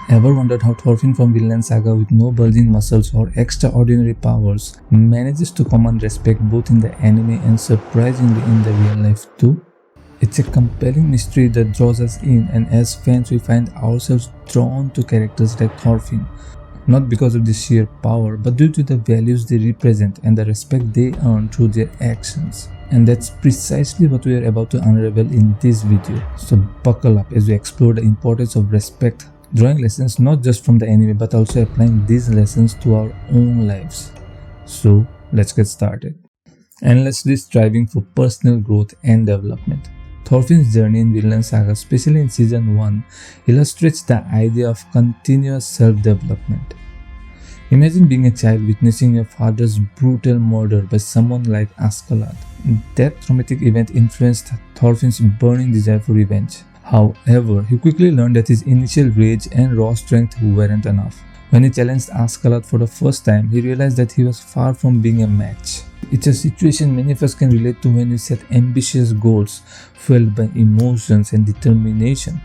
Ever wondered how Thorfinn from Vinland Saga, with no bulging muscles or extraordinary powers, manages to command respect both in the anime and surprisingly in the real life too? It's a compelling mystery that draws us in, and as fans we find ourselves drawn to characters like Thorfinn, not because of the sheer power but due to the values they represent and the respect they earn through their actions. And that's precisely what we are about to unravel in this video. So buckle up as we explore the importance of respect, drawing lessons not just from the anime but also applying these lessons to our own lives. So let's get started. Endlessly striving for personal growth and development. Thorfinn's journey in Vinland Saga, especially in season 1, illustrates the idea of continuous self-development. Imagine being a child witnessing your father's brutal murder by someone like Askeladd. That traumatic event influenced Thorfinn's burning desire for revenge. However, he quickly learned that his initial rage and raw strength weren't enough. When he challenged Askeladd for the first time, he realized that he was far from being a match. It's a situation many of us can relate to when we set ambitious goals fueled by emotions and determination,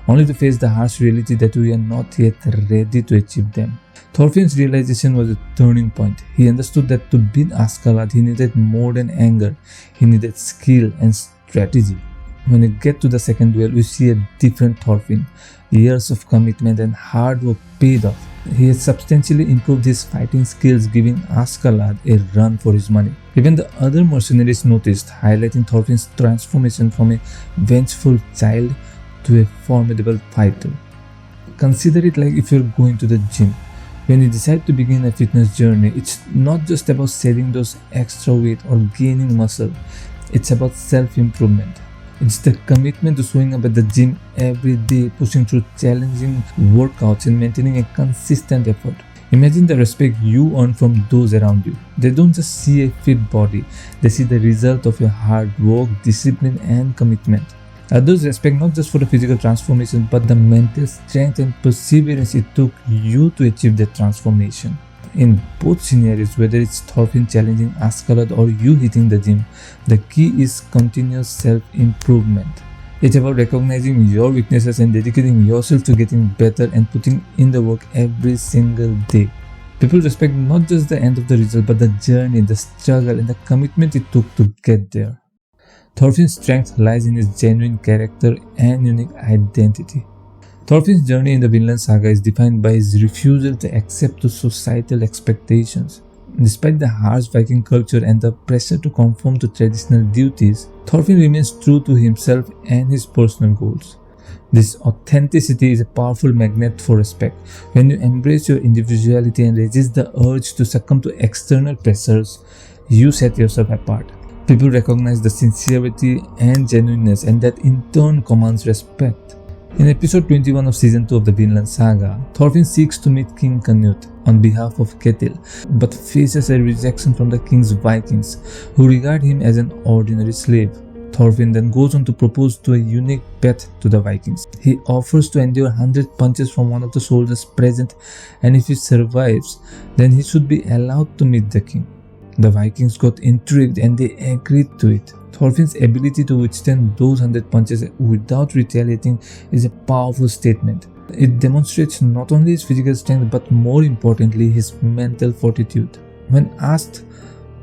only to face the harsh reality that we are not yet ready to achieve them. Thorfinn's realization was a turning point. He understood that to beat Askeladd, he needed more than anger. He needed skill and strategy. When we get to the second duel, we see a different Thorfinn. Years of commitment and hard work paid off. He has substantially improved his fighting skills, giving Askeladd a run for his money. Even the other mercenaries noticed, highlighting Thorfinn's transformation from a vengeful child to a formidable fighter. Consider it like if you're going to the gym. When you decide to begin a fitness journey, it's not just about shedding those extra weight or gaining muscle. It's about self-improvement. It's the commitment to showing up at the gym every day, pushing through challenging workouts and maintaining a consistent effort. Imagine the respect you earn from those around you. They don't just see a fit body, they see the result of your hard work, discipline and commitment. Others respect not just for the physical transformation but the mental strength and perseverance it took you to achieve that transformation. In both scenarios, whether it's Thorfinn challenging Askeladd or you hitting the gym, the key is continuous self-improvement. It's about recognizing your weaknesses and dedicating yourself to getting better and putting in the work every single day. People respect not just the end of the result but the journey, the struggle and the commitment it took to get there. Thorfinn's strength lies in his genuine character and unique identity. Thorfinn's journey in the Vinland Saga is defined by his refusal to accept the societal expectations. Despite the harsh Viking culture and the pressure to conform to traditional duties, Thorfinn remains true to himself and his personal goals. This authenticity is a powerful magnet for respect. When you embrace your individuality and resist the urge to succumb to external pressures, you set yourself apart. People recognize the sincerity and genuineness, and that in turn commands respect. In episode 21 of season 2 of the Vinland Saga, Thorfinn seeks to meet King Canute on behalf of Ketil, but faces a rejection from the king's Vikings, who regard him as an ordinary slave. Thorfinn then goes on to propose to a unique path to the Vikings. He offers to endure 100 punches from one of the soldiers present, and if he survives, then he should be allowed to meet the king. The Vikings got intrigued and they agreed to it. Thorfinn's ability to withstand those 100 punches without retaliating is a powerful statement. It demonstrates not only his physical strength but more importantly his mental fortitude. When asked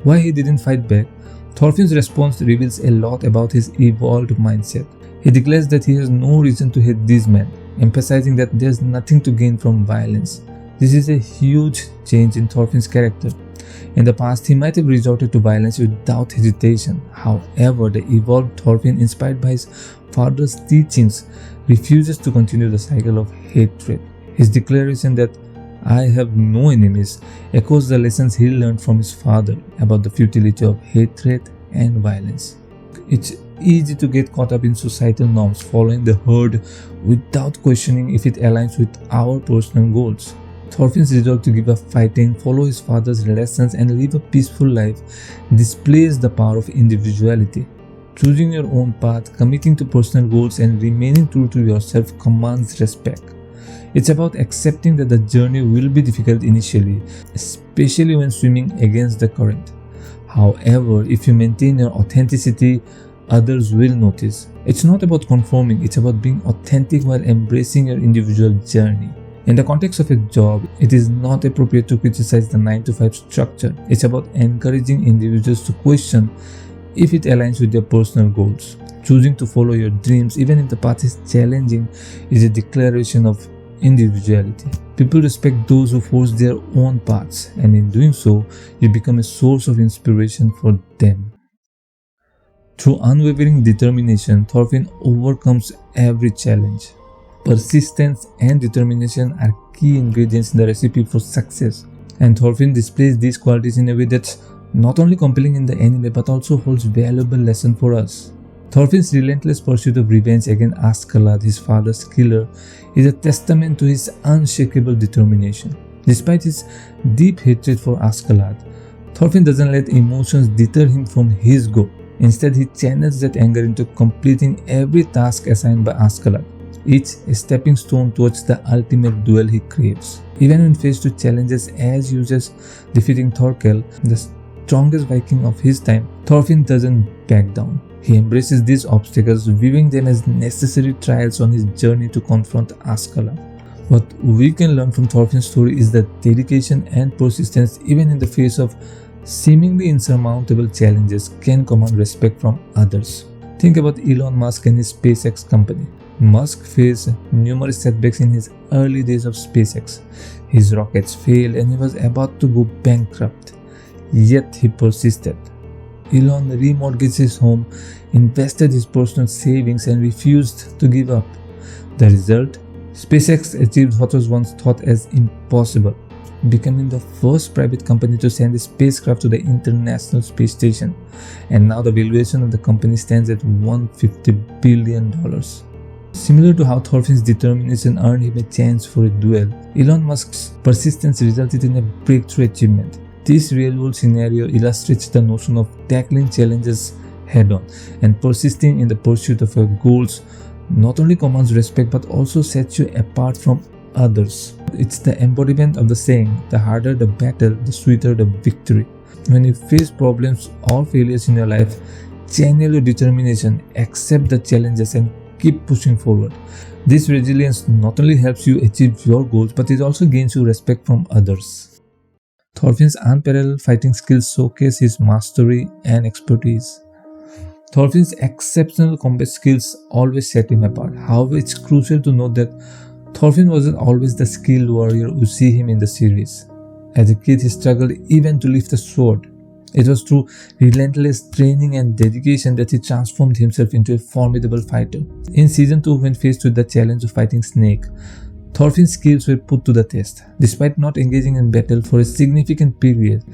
why he didn't fight back, Thorfinn's response reveals a lot about his evolved mindset. He declares that he has no reason to hate these men, emphasizing that there's nothing to gain from violence. This is a huge change in Thorfinn's character. In the past, he might have resorted to violence without hesitation. However, the evolved Thorfinn, inspired by his father's teachings, refuses to continue the cycle of hatred. His declaration that "I have no enemies" echoes the lessons he learned from his father about the futility of hatred and violence. It's easy to get caught up in societal norms, following the herd without questioning if it aligns with our personal goals. Thorfinn's resolve to give up fighting, follow his father's lessons and live a peaceful life displays the power of individuality. Choosing your own path, committing to personal goals and remaining true to yourself commands respect. It's about accepting that the journey will be difficult initially, especially when swimming against the current. However, if you maintain your authenticity, others will notice. It's not about conforming, it's about being authentic while embracing your individual journey. In the context of a job, it is not appropriate to criticize the 9 to 5 structure. It's about encouraging individuals to question if it aligns with their personal goals. Choosing to follow your dreams, even if the path is challenging, is a declaration of individuality. People respect those who forge their own paths, and in doing so, you become a source of inspiration for them. Through unwavering determination, Thorfinn overcomes every challenge. Persistence and determination are key ingredients in the recipe for success, and Thorfinn displays these qualities in a way that's not only compelling in the anime but also holds valuable lesson for us. Thorfinn's relentless pursuit of revenge against Askeladd, his father's killer, is a testament to his unshakable determination. Despite his deep hatred for Askeladd, Thorfinn doesn't let emotions deter him from his goal. Instead, he channels that anger into completing every task assigned by Askeladd, each a stepping stone towards the ultimate duel he craves. Even when faced with challenges as huge as defeating Thorkel, the strongest Viking of his time, Thorfinn doesn't back down. He embraces these obstacles, viewing them as necessary trials on his journey to confront Askeladd. What we can learn from Thorfinn's story is that dedication and persistence, even in the face of seemingly insurmountable challenges, can command respect from others. Think about Elon Musk and his SpaceX company. Musk faced numerous setbacks in his early days of SpaceX. His rockets failed and he was about to go bankrupt. Yet he persisted. Elon remortgaged his home, invested his personal savings, and refused to give up. The result? SpaceX achieved what was once thought as impossible, becoming the first private company to send a spacecraft to the International Space Station. And now the valuation of the company stands at $150 billion. Similar to how Thorfinn's determination earned him a chance for a duel, Elon Musk's persistence resulted in a breakthrough achievement. This real-world scenario illustrates the notion of tackling challenges head-on and persisting in the pursuit of your goals not only commands respect but also sets you apart from others. It's the embodiment of the saying, the harder the battle, the sweeter the victory. When you face problems or failures in your life, channel your determination, accept the challenges and keep pushing forward. This resilience not only helps you achieve your goals but it also gains you respect from others. Thorfinn's unparalleled fighting skills showcase his mastery and expertise. Thorfinn's exceptional combat skills always set him apart. However, it's crucial to note that Thorfinn wasn't always the skilled warrior we see him in the series. As a kid, he struggled even to lift a sword. It was through relentless training and dedication that he transformed himself into a formidable fighter. In Season 2, when faced with the challenge of fighting Snake, Thorfinn's skills were put to the test. Despite not engaging in battle for a significant period,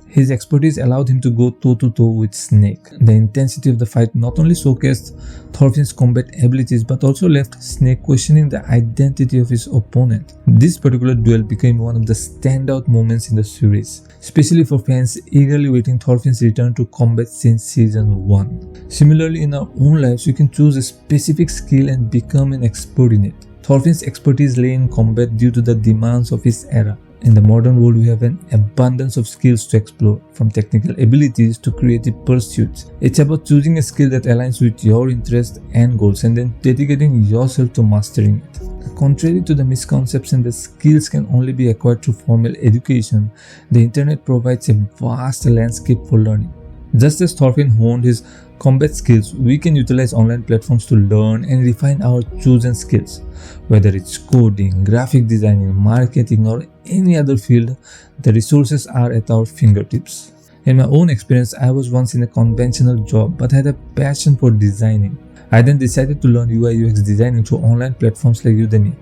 his expertise allowed him to go toe-to-toe with Snake. The intensity of the fight not only showcased Thorfinn's combat abilities but also left Snake questioning the identity of his opponent. This particular duel became one of the standout moments in the series, especially for fans eagerly waiting Thorfinn's return to combat since Season 1. Similarly, in our own lives, you can choose a specific skill and become an expert in it. Thorfinn's expertise lay in combat due to the demands of his era. In the modern world, we have an abundance of skills to explore, from technical abilities to creative pursuits. It's about choosing a skill that aligns with your interests and goals and then dedicating yourself to mastering it. Contrary to the misconception that skills can only be acquired through formal education, the internet provides a vast landscape for learning. Just as Thorfinn honed his combat skills, we can utilize online platforms to learn and refine our chosen skills. Whether it's coding, graphic designing, marketing, or any other field, the resources are at our fingertips. In my own experience, I was once in a conventional job but had a passion for designing. I then decided to learn UI UX designing through online platforms like Udemy.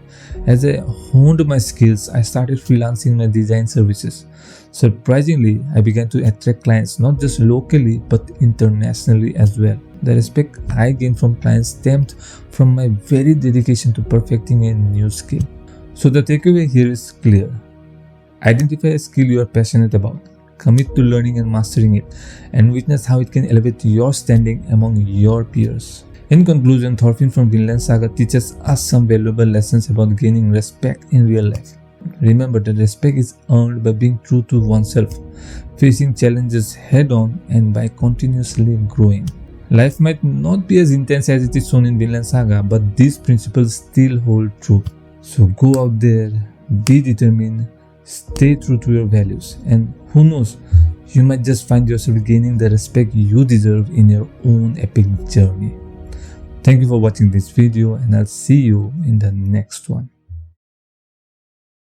As I honed my skills, I started freelancing my design services. Surprisingly, I began to attract clients not just locally but internationally as well. The respect I gained from clients stemmed from my very dedication to perfecting a new skill. So the takeaway here is clear. Identify a skill you are passionate about, commit to learning and mastering it, and witness how it can elevate your standing among your peers. In conclusion, Thorfinn from Vinland Saga teaches us some valuable lessons about gaining respect in real life. Remember that respect is earned by being true to oneself, facing challenges head-on, and by continuously growing. Life might not be as intense as it is shown in Vinland Saga, but these principles still hold true. So go out there, be determined, stay true to your values, and who knows, you might just find yourself gaining the respect you deserve in your own epic journey. Thank you for watching this video, and I'll see you in the next one.